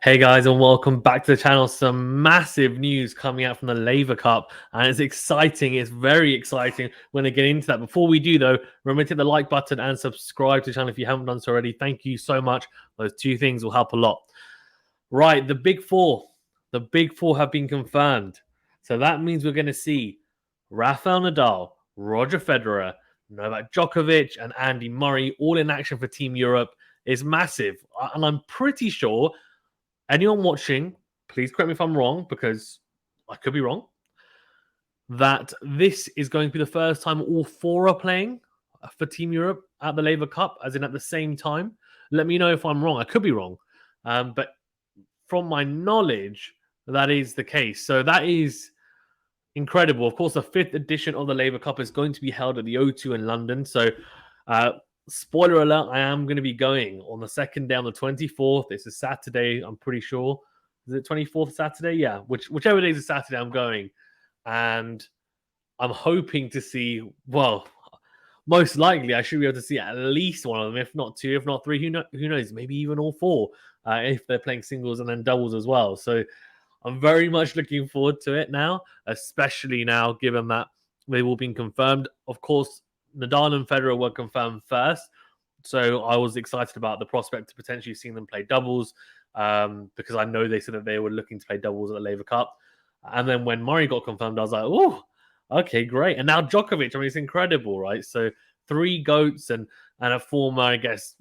Hey guys, and welcome back to the channel. Some massive news coming out from the Laver Cup, and it's exciting. It's very exciting. We're going to get into that. Before we do, though, remember to hit the like button and subscribe to the channel if you haven't done so already. Thank you so much. Those two things will help a lot. Right, the big four. The big four have been confirmed. So that means we're going to see Rafael Nadal, Roger Federer, Novak Djokovic, and Andy Murray all in action for Team Europe. Is massive. And I'm pretty sure anyone watching, please correct me if I'm wrong, because I could be wrong, that this is going to be the first time all four are playing for Team Europe at the Laver Cup, as in at the same time. Let me know if I'm wrong. I could be wrong. But from my knowledge, that is the case. So that is incredible. Of course, the fifth edition of the Laver Cup is going to be held at the O2 in London. So, spoiler alert, I am going to be going on the second day on the 24th. It's a Saturday, I'm pretty sure. Is it 24th Saturday? Yeah, whichever day is a Saturday, I'm going. And I'm hoping to see, well, most likely I should be able to see at least one of them, if not two, if not three. Who knows? Maybe even all four, if they're playing singles and then doubles as well. So I'm very much looking forward to it now, especially now given that they've all been confirmed. Of course, Nadal and Federer were confirmed first, so I was excited about the prospect of potentially seeing them play doubles, because I know they said that they were looking to play doubles at the Laver Cup. And then when Murray got confirmed, I was like, oh, okay, great. And now Djokovic, I mean, it's incredible, right? So three GOATs and a former, I guess,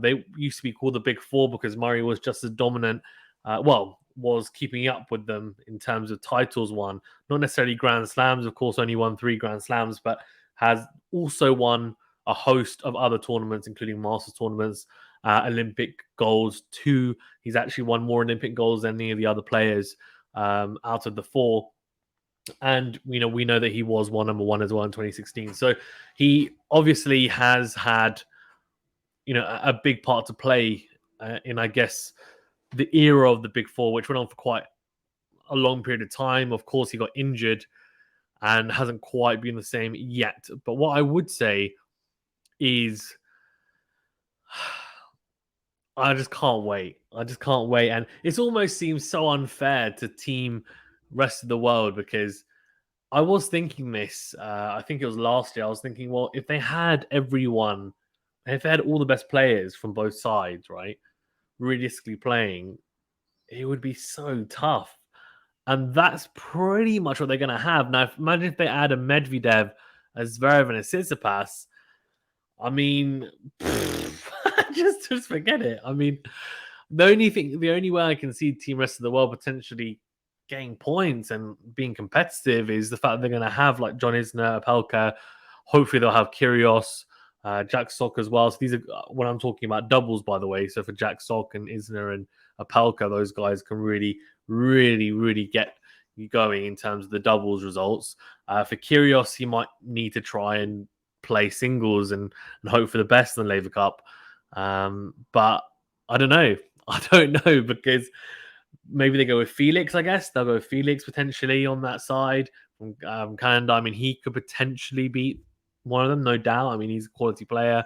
they used to be called the Big Four because Murray was just as dominant, was keeping up with them in terms of titles won. Not necessarily Grand Slams, of course, only won 3 Grand Slams, but has also won a host of other tournaments, including Masters tournaments, Olympic golds, 2. He's actually won more Olympic golds than any of the other players out of the 4. And we know that he was number one as well in 2016. So he obviously has had a big part to play in, I guess, the era of the Big Four, which went on for quite a long period of time. Of course, he got injured and hasn't quite been the same yet. But what I would say is I just can't wait. And it almost seems so unfair to team rest of the world, because I was thinking this, I think it was last year, I was thinking, well, if they had everyone, if they had all the best players from both sides, right, realistically playing, it would be so tough. And that's pretty much what they're going to have. Now, imagine if they add a Medvedev, a Zverev, and a Tsitsipas. I mean, just forget it. I mean, the only way I can see Team Rest of the World potentially getting points and being competitive is the fact that they're going to have like John Isner, Opelka. Hopefully, they'll have Kyrgios, Jack Sock as well. So these are when I'm talking about doubles, by the way. So for Jack Sock and Isner and Opelka, those guys can really, really, really get you going in terms of the doubles results. For Kyrgios, he might need to try and play singles and hope for the best in the Laver Cup. But I don't know. Because maybe they go with Felix, I guess. They'll go with Felix potentially on that side from Canada. I mean, he could potentially beat one of them, no doubt. I mean, he's a quality player.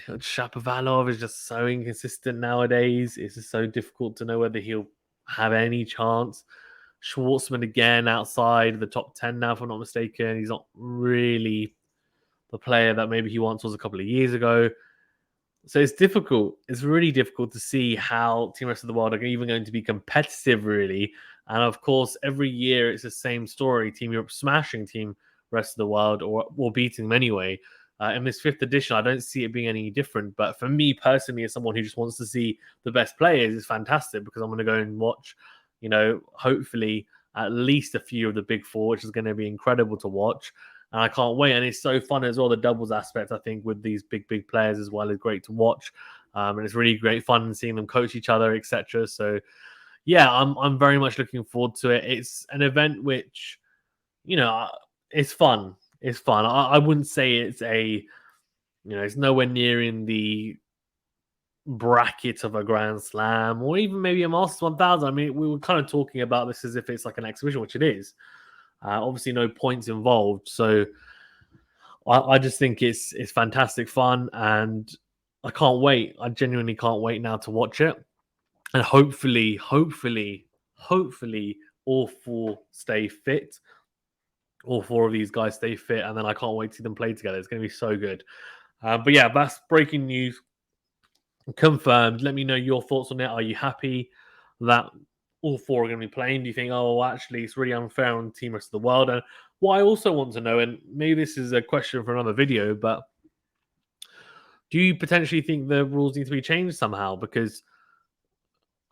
Shapovalov is just so inconsistent nowadays. It's just so difficult to know whether he'll have any chance. Schwartzman again outside the top 10 now, if I'm not mistaken. He's not really the player that maybe he once was a couple of years ago. So it's difficult. It's really difficult to see how Team Rest of the World are even going to be competitive, really. And of course, every year it's the same story. Team Europe smashing Team Rest of the World or beating them anyway. In this 5th edition, I don't see it being any different. But for me personally, as someone who just wants to see the best players, it's fantastic because I'm going to go and watch, hopefully at least a few of the Big Four, which is going to be incredible to watch. And I can't wait. And it's so fun as well. The doubles aspect, I think, with these big players as well is great to watch. And it's really great fun seeing them coach each other, etc. So, yeah, I'm very much looking forward to it. It's an event which, it's fun. It's fun. I wouldn't say it's it's nowhere near in the bracket of a Grand Slam or even maybe a Masters 1000. I mean, we were kind of talking about this as if it's like an exhibition, which it is. Obviously, no points involved. So I just think it's fantastic fun, and I can't wait. I genuinely can't wait now to watch it. And hopefully, all four stay fit. All four of these guys stay fit, and then I can't wait to see them play together. It's going to be so good. But yeah, that's breaking news confirmed. Let me know your thoughts on it. Are you happy that all four are going to be playing? Do you think, oh, well, actually, it's really unfair on Team Rest of the World? And what I also want to know, and maybe this is a question for another video, but do you potentially think the rules need to be changed somehow? Because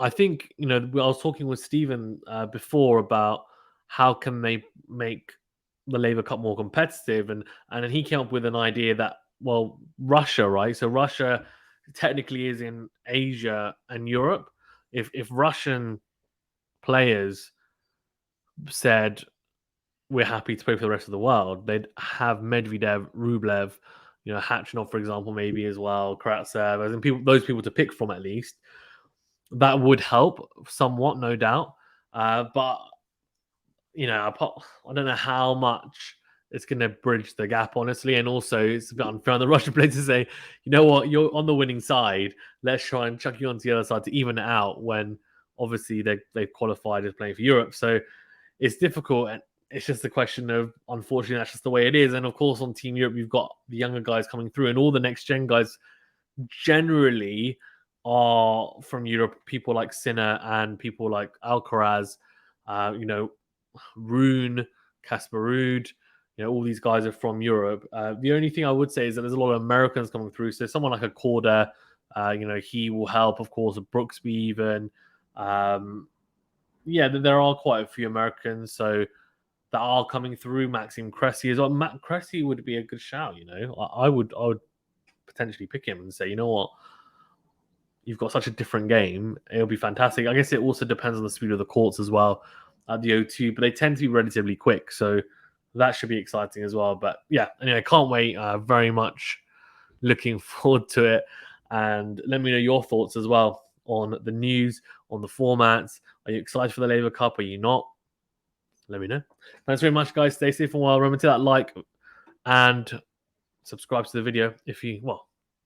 I think, I was talking with Stephen before about how can they make the Laver Cup more competitive, and then he came up with an idea that, well, Russia, right? So Russia technically is in Asia and Europe. If Russian players said we're happy to play for the rest of the world, they'd have Medvedev, Rublev, Khachanov, for example, maybe as well, Karatsev, and those people to pick from at least. That would help somewhat, no doubt. But I don't know how much it's going to bridge the gap, honestly. And also, it's a bit unfair on the Russian players to say, you know what, you're on the winning side. Let's try and chuck you onto the other side to even it out when obviously they've qualified as playing for Europe. So it's difficult. And it's just a question of, unfortunately, that's just the way it is. And of course, on Team Europe, you've got the younger guys coming through, and all the next gen guys generally are from Europe. People like Sinner and people like Alcaraz, Rune, Casper Ruud, all these guys are from Europe. The only thing I would say is that there's a lot of Americans coming through. So someone like a Corda, he will help, of course, Brooksby even. There are quite a few Americans, so that are coming through. Maxime Cressy as well. Matt Cressy would be a good shout. I would potentially pick him and say, you know what, you've got such a different game. It'll be fantastic. I guess it also depends on the speed of the courts as well at the O2, but they tend to be relatively quick, so that should be exciting as well. But yeah, anyway, can't wait. Very much looking forward to it. And let me know your thoughts as well on the news, on the formats. Are you excited for the Laver Cup? Are you not? Let me know. Thanks very much, guys. Stay safe and well. Remember to that like and subscribe to the video if you,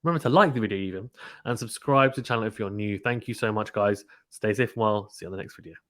remember to like the video even, and subscribe to the channel if you're new. Thank you so much, guys. Stay safe and well. See you on the next video.